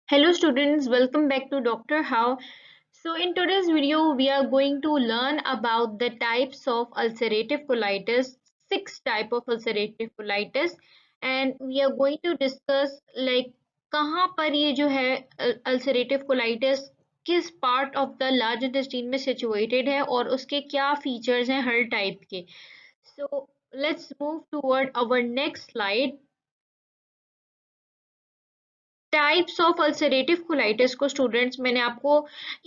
Hello students, welcome back to Dr. How. So in today's video, we are going to learn about the types of ulcerative colitis, six type of ulcerative colitis, and we are going to discuss like कहाँ पर ये जो है ulcerative colitis किस part of the large intestine में situated है और उसके क्या features हैं हर type के. So let's move toward our next slide. Types of ulcerative colitis को स्टूडेंट्स मैंने आपको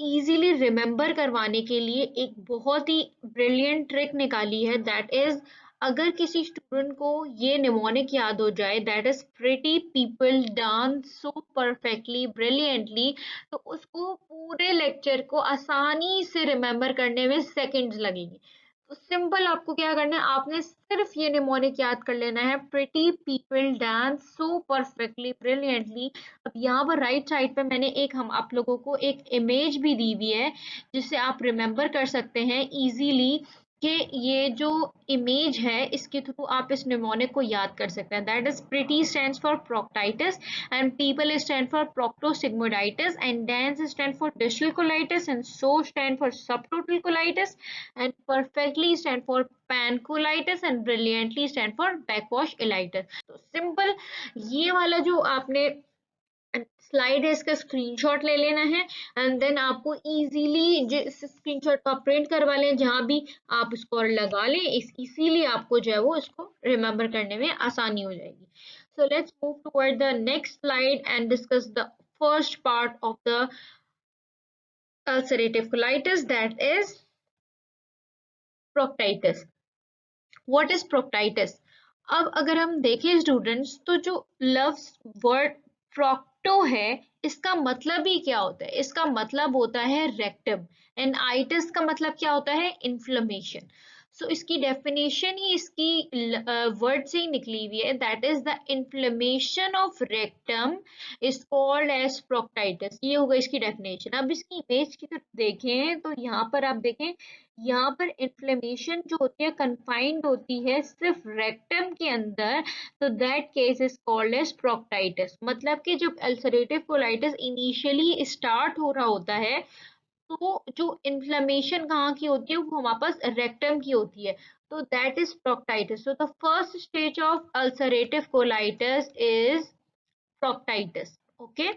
इजीली रिमेम्बर करवाने के लिए एक बहुत ही ब्रिलियंट ट्रिक निकाली है दैट इज अगर किसी स्टूडेंट को ये निमोनिक याद हो जाए that is pretty people dance so perfectly brilliantly तो उसको पूरे लेक्चर को आसानी से रिमेम्बर करने में सेकंड्स लगेंगे। तो सिंपल आपको क्या करना है आपने सिर्फ ये निमोनिक याद कर लेना है pretty people dance so perfectly brilliantly. अब यहाँ पर राइट साइड पे मैंने एक हम आप लोगों को एक इमेज भी दी हुई है जिससे आप रिमेम्बर कर सकते हैं इजीली कि ये जो इमेज है इसके थ्रू आप इस निमोनिक को याद कर सकते हैं that is pretty stands for proctitis and people stand for proctosigmoiditis and dance stand for distal colitis and so stand for subtotal colitis and perfectly stand for pancolitis and brilliantly stand for backwash ileitis. तो simple ये वाला जो आपने slide है इसका screenshot ले लेना है एंड देन आपको इजीली जिस स्क्रीनशॉट को आप प्रिंट करवा लें जहां भी आप उसको और लगा लें इसीलिए आपको जो है वो इसको रिमेम्बर करने में आसानी हो जाएगी। So let's move toward the next slide and discuss the first part of the ulcerative colitis that is proctitis. What is proctitis? अब अगर हम देखें स्टूडेंट्स तो जो लव्स वर्ड प्रोक्टो है इसका मतलब ही क्या होता है? इसका मतलब होता है रेक्टम एंड आइटिस का मतलब क्या होता है? इन्फ्लेमेशन। सो इसकी डेफिनेशन ही इसकी वर्ड से ही निकली हुई है that is the inflammation of rectum is called as proctitis. ये होगा इसकी डेफिनेशन। अब इसकी इमेज की तरफ देखें तो यहाँ पर आप देखें यहाँ पर इन्फ्लेमेशन जो होती है कन्फाइंड होती है सिर्फ रेक्टम के अंदर तो that case is called as proctitis. मतलब कि जब अल्सरेटिव कोलाइटिस इनिशियली स्टार्ट हो रहा होता है तो जो इन्फ्लेमेशन कहाँ की होती है वो हमारे पास रेक्टम की होती है तो that is proctitis. So the first stage of ulcerative colitis is proctitis. Okay,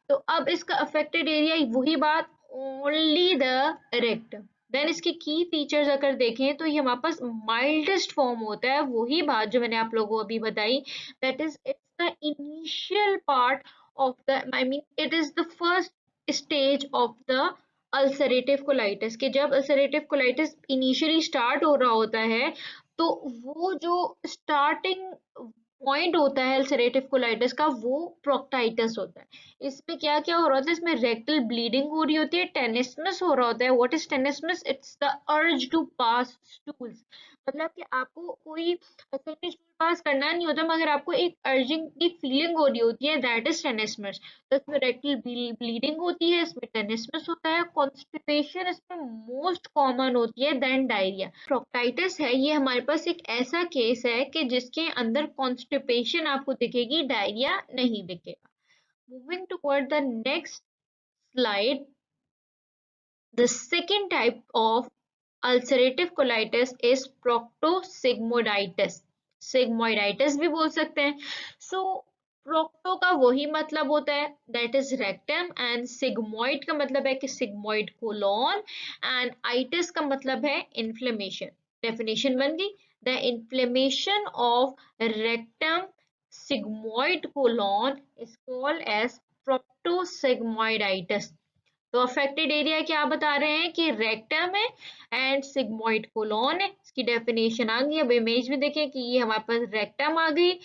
तो अब इसका अफेक्टेड एरिया वही बात ओनली द रेक्टम। देन इसके की फीचर्स अगर देखें तो ये हमारे पास माइल्डेस्ट फॉर्म होता है वही बात जो मैंने आप लोगों को अभी बताई that is it's the initial part of the I mean it is the first stage of the ulcerative colitis कि जब अल्सरेटिव कोलाइटिस इनिशियली स्टार्ट हो रहा होता है तो वो जो स्टार्टिंग पॉइंट होता है अल्सरेटिव कोलाइटिस का वो प्रोक्टाइटिस होता है। इसमें क्या क्या हो रहा होता है? इसमें रेक्टल ब्लीडिंग हो रही होती है, टेनिस्मस हो रहा होता है। What is tenesmus? It's the urge to pass stools. मतलब कि आपको कोई असल में स्टूल पास करना नहीं होता मगर आपको एक अर्जिंग की फीलिंग हो रही होती है दैट इज टेनिस्मस। तो इसमें रेक्टल ब्लीडिंग होती है, इसमें टेनिस्मस होता है, कॉन्स्टिपेशन इसमें मोस्ट कॉमन होती है देन डायरिया। प्रोक्टाइटिस है ये हमारे पास एक ऐसा केस है कि जिसके अंदर कॉन्स्टिपेशन आपको दिखेगी, डायरिया नहीं दिखेगा। Moving toward the next slide, the second type of ulcerative colitis is proctosigmoiditis. Sigmoiditis भी बोल सकते हैं। So प्रोक्टो का वही मतलब होता है that is rectum and sigmoid का मतलब है कि सिग्मोइड कोलॉन एंड आइटिस का मतलब है इन्फ्लेमेशन। डेफिनेशन बन गई the inflammation of rectum sigmoid colon is called as प्रोक्टोसिग्मोइडाइटिस। तो अफेक्टेड एरिया क्या बता रहे हैं कि रेक्टम है एंड सिग्मोइड कोलॉन है। इसकी डेफिनेशन आ गई। अब इमेज में देखें कि ये हमारे पास रेक्टम आ गई,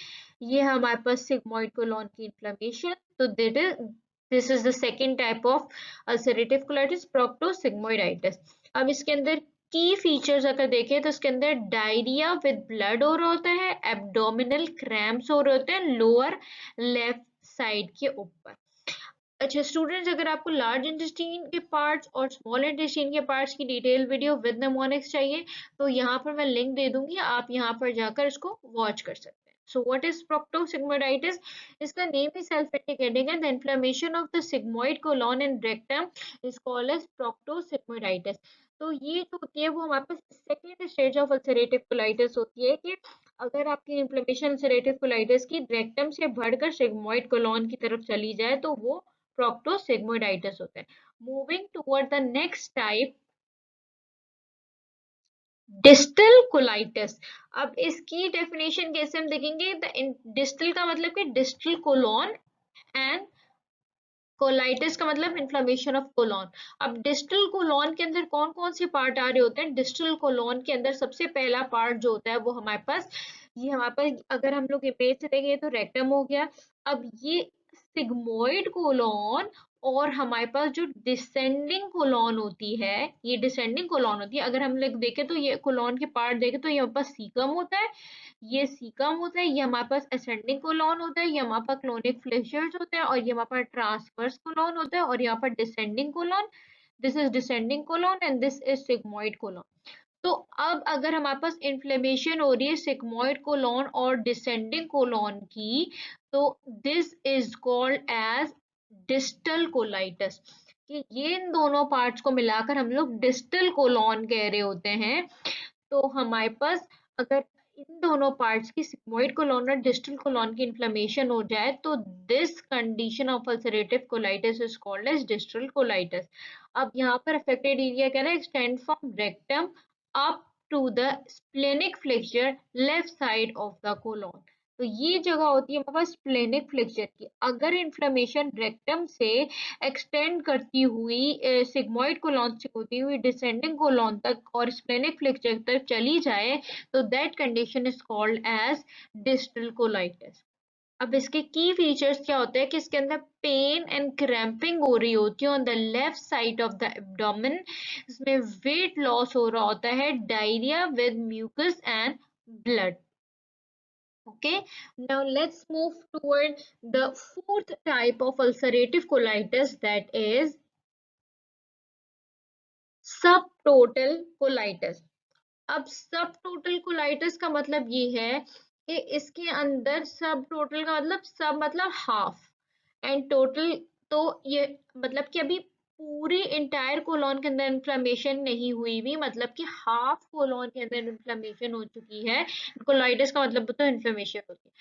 ये हमारे पास सिग्मोइड कोलॉन की इन्फ्लेमेशन। तो this is the second type of ulcerative colitis proctosigmoiditis. अब इसके अंदर की फीचर्स अगर देखें तो इसके अंदर डायरिया विद ब्लड हो रहा होता है, एब्डोमिनल क्रैम्प्स हो रहे होते हैं लोअर लेफ्ट साइड के ऊपर। अच्छा स्टूडेंट्स, अगर आपको लार्ज इंटेस्टाइन के पार्ट्स और स्मॉल इंटेस्टाइन के पार्ट्स की डिटेल वीडियो विद निमोनिक्स चाहिए तो यहाँ पर मैं लिंक दे दूंगी, आप यहाँ पर जाकर इसको वॉच कर सकते हैं। So what is proctosigmoiditis? इसका name ही self indicating है. The inflammation of the sigmoid colon and rectum is called as proctosigmoiditis. तो ये जो होती है वो हमारे पास second stage of ulcerative colitis होती है कि अगर आपकी इन्फ्लेमेशन अल्सरेटिव कोलाइटिस की रेक्टम से बढ़कर सिग्मोइड कोलॉन की तरफ चली जाए तो वो proctosigmoiditis होता है. Moving toward the next type, distal colitis. अब इसकी डेफिनेशन कैसे हम देखेंगे. डिस्टल का मतलब कि डिस्टल कोलॉन एंड कोलाइटिस का मतलब इन्फ्लेमेशन ऑफ कोलॉन. अब डिस्टल कोलॉन के अंदर कौन कौन से पार्ट आ रहे होते हैं. डिस्टल कोलॉन के अंदर सबसे पहला पार्ट जो होता है वो हमारे पास अगर हम लोग इमेज से देखें तो रेक्टम हो गया. अब ये सिग्मोइड कोलॉन और हमारे पास जो डिसेंडिंग कोलॉन होती है, ये डिसेंडिंग कोलॉन होती है. अगर हम लोग देखें तो ये कोलॉन के पार्ट देखें तो ये हमारे पास सीकम होता है, ये सीकम होता है, ये हमारे पास असेंडिंग कोलॉन होता है, ये हमारे पास क्लोनिक फ्लेशर्स होते हैं और ये हमारे पास ट्रांसवर्स कोलॉन होता है और यहाँ पर descending colon. This is descending colon and this is sigmoid colon. तो अब अगर हमारे पास इन्फ्लेमेशन हो रही है सिग्मोइड कोलॉन और डिसेंडिंग कोलॉन की, तो this is called as distal colitis. कि ये इन दोनों पार्ट्स को मिलाकर हम लोग डिस्टल कोलॉन कह रहे होते हैं. तो हमारे पास अगर इन दोनों पार्ट्स की सिग्मोइड कोलॉन और डिस्टल कोलॉन की इन्फ्लेमेशन हो जाए तो this condition of ulcerative colitis is called as distal colitis. अब यहाँ पर अफेक्टेड एरिया क्या है. Extend from rectum up to the splenic flexure left side of the colon. तो ये जगह होती है हमारे पास स्प्लेनिक फ्लेक्चर की. अगर इन्फ्लेमेशन रेक्टम से एक्सटेंड करती हुई सिग्मोइड कोलॉन से होती हुई डिसेंडिंग कोलॉन तक और स्प्लेनिक फ्लेक्चर तक चली जाए तो that condition is called as distal colitis. अब इसके की फीचर्स क्या होते हैं कि इसके अंदर पेन एंड क्रैम्पिंग हो रही होती है on the left side of the abdomen. इसमें वेट लॉस हो रहा होता है, diarrhoea with mucus and blood. Okay, now let's move toward the fourth type of ulcerative colitis, that is subtotal colitis. अब subtotal colitis का मतलब ये है कि इसके अंदर subtotal का मतलब सब मतलब हाफ एंड टोटल. तो ये मतलब कि अभी पूरी इंटायर कोलॉन के अंदर इन्फ्लेमेशन नहीं हुई हुई, मतलब कि हाफ कोलॉन के अंदर इन्फ्लेमेशन हो चुकी है. कोलाइटिस का मतलब तो इन्फ्लेमेशन होती है.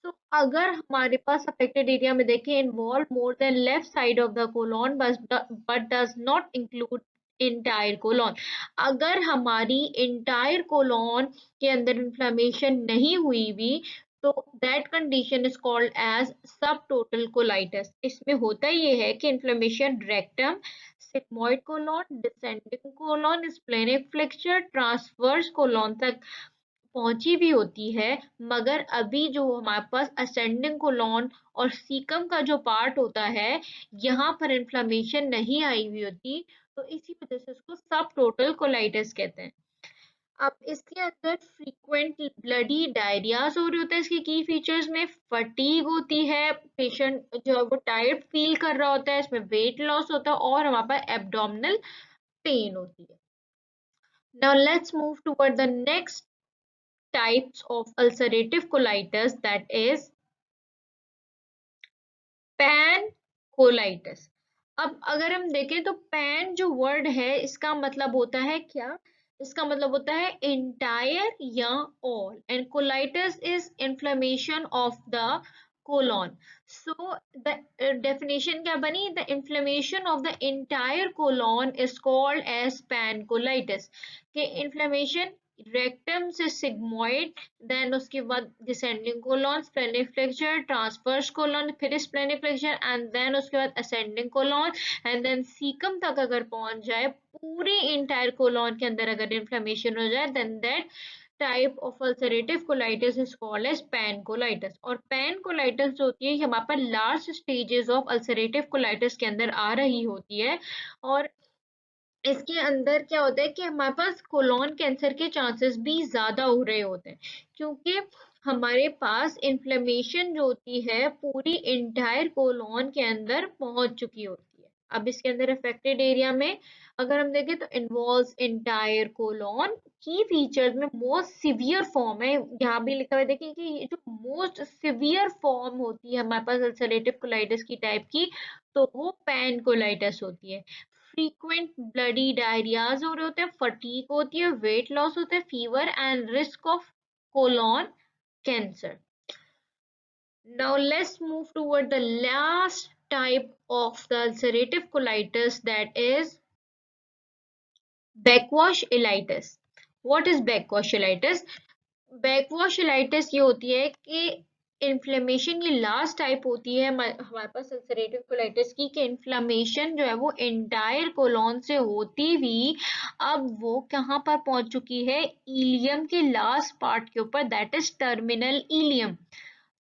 तो अगर हमारे पास अफेक्टेड एरिया में देखें involve more than left side of the colon but does not include entire colon. अगर हमारी इंटायर कोलॉन के अंदर इन्फ्लेमेशन नहीं हुई भी तो that condition is called as subtotal colitis. इसमें होता ये है कि inflammation rectum, sigmoid colon, descending colon, splenic flexure, transverse colon तक पहुंची भी होती है, मगर अभी जो हमारे पास असेंडिंग कोलॉन और सीकम का जो पार्ट होता है यहाँ पर इन्फ्लेमेशन नहीं आई हुई होती. तो इसी वजह से इसको सब टोटल कोलाइटिस कहते हैं. अब इसके अंदर फ्रीक्वेंट ब्लडी डायरियाज हो रहे होते हैं. इसके की फीचर्स में फटीग होती है, पेशेंट जो है वो टायर्ड फील कर रहा होता है, इसमें वेट लॉस होता है और हमारे पास एब्डोमिनल पेन होती है. Now let's move toward the next types of ulcerative colitis, that is पैनकोलाइटिस. अब अगर हम देखें तो पैन जो वर्ड है इसका मतलब होता है क्या. इसका मतलब होता है entire या all, and colitis is inflammation of the colon. So the definition क्या बनी. The inflammation of the entire colon is called as pancolitis. कि inflammation रेक्टम से सिग्मोइड, देन उसके बाद descending colon, splenic flexure, transverse colon, फिर splenic flexure and then उसके बाद ascending colon and then caecum तक अगर पहुंच जाए, पूरी इंटायर कोलॉन के अंदर अगर इन्फ्लेमेशन हो जाए, then that type of ulcerative colitis is called as pancolitis. और पैनकोलाइटिस जो होती है ये हमारे पास last stages of ulcerative colitis के अंदर आ रही होती है. और इसके अंदर क्या होता है कि हमारे पास कोलॉन कैंसर के चांसेस भी ज्यादा हो रहे होते हैं, क्योंकि हमारे पास इन्फ्लेमेशन जो होती है पूरी इंटायर कोलॉन के अंदर पहुंच चुकी होती है. अब इसके अंदर अफेक्टेड एरिया में अगर हम देखें तो इन्वॉल्व्स इंटायर कोलॉन। की फीचर्स में मोस्ट सिवियर फॉर्म है, यहाँ भी लिखा हुआ है देखिए कि ये जो मोस्ट सिवियर फॉर्म होती है हमारे पास अल्सरेटिव कोलाइटिस की टाइप की, तो वो पैनकोलाइटिस होती है। फ्रीक्वेंट ब्लडी डायरियाज हो रहे होते हैं, फटीग होती है, वेट लॉस होता है, fever and risk of colon cancer. Now let's move toward the last type of the ulcerative colitis, that is backwashitis. What is backwashitis? Backwashitis ये होती है कि इन्फ्लेमेशन की लास्ट टाइप होती है हमारे पास अल्सरेटिव कोलाइटिस की, कि इन्फ्लेमेशन जो है वो एंटायर कोलॉन से होती हुई अब वो कहाँ पर पहुंच चुकी है, इलियम के लास्ट पार्ट के ऊपर, दैट इज टर्मिनल इलियम।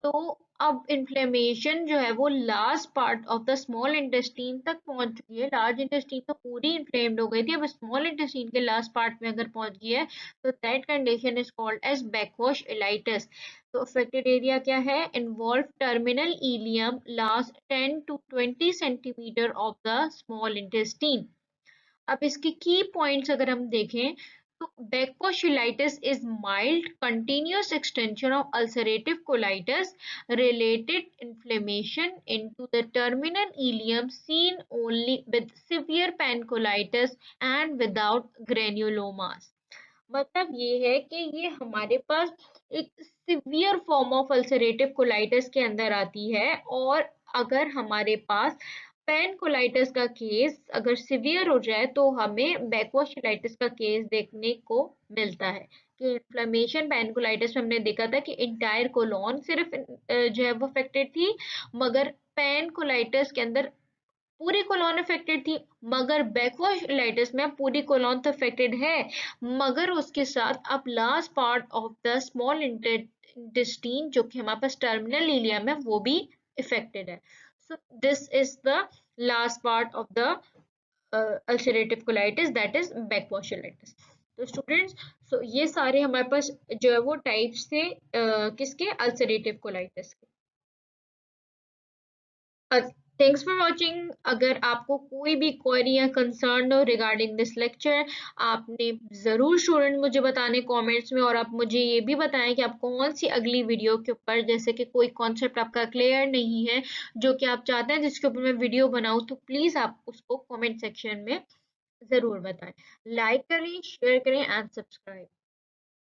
तो अब इन्फ्लेमेशन जो है वो last part of the small intestine तक पहुंच चुकी है। लार्ज इंटेस्टीन तो पूरी इन्फ्लेम्ड हो गई थी, अब स्मॉल इंटेस्टीन के लास्ट पार्ट में अगर पहुंच गई है तो that condition is called as backwash ileitis. तो अफेक्टेड एरिया क्या है, involve terminal ileum last 10 to 20 centimetre of the small intestine. अब इसके की पॉइंट्स अगर हम देखें तो backwash ileitis is mild continuous extension of ulcerative colitis related inflammation into the terminal ileum seen only with severe pancolitis and without granulomas। मतलब ये है कि ये हमारे पास एक severe form of ulcerative colitis के अंदर आती है, और अगर हमारे पास पैनकोलाइटिस का केस अगर सिवियर हो जाए तो हमें बैक्वॉशिलाइटिस का केस देखने को मिलता है। कि इन्फ्लेमेशन पैनकोलाइटिस में हमने देखा था कि इंटायर कोलॉन सिर्फ जो है वो अफेक्टेड थी, मगर पैनकोलाइटिस के अंदर पूरी कोलॉन अफेक्टेड थी। मगर बैक्वॉशिलाइटिस में पूरी कोलॉन तो अफेक्टेड है, मगर उसके साथ अब last part of the small intestine जो कि हमारे पास टर्मिनल इलियम है वो भी अफेक्टेड है। So this is the last part of the ulcerative colitis, that is backwash ileitis. तो स्टूडेंट्स, सो ये सारे हमारे पास जो है वो टाइप्स थे किसके, अल्सरेटिव कोलाइटिस के। Thanks for watching. अगर आपको कोई भी क्वेरी या कंसर्न हो रिगार्डिंग दिस लेक्चर, आपने ज़रूर स्टूडेंट मुझे बताने कमेंट्स में, और आप मुझे ये भी बताएं कि आप कौन सी अगली वीडियो के ऊपर, जैसे कि कोई कॉन्सेप्ट आपका क्लियर नहीं है जो कि आप चाहते हैं जिसके ऊपर मैं वीडियो बनाऊं, तो प्लीज़ आप उसको कमेंट सेक्शन में ज़रूर बताएं। लाइक करें, शेयर करें एंड सब्सक्राइब।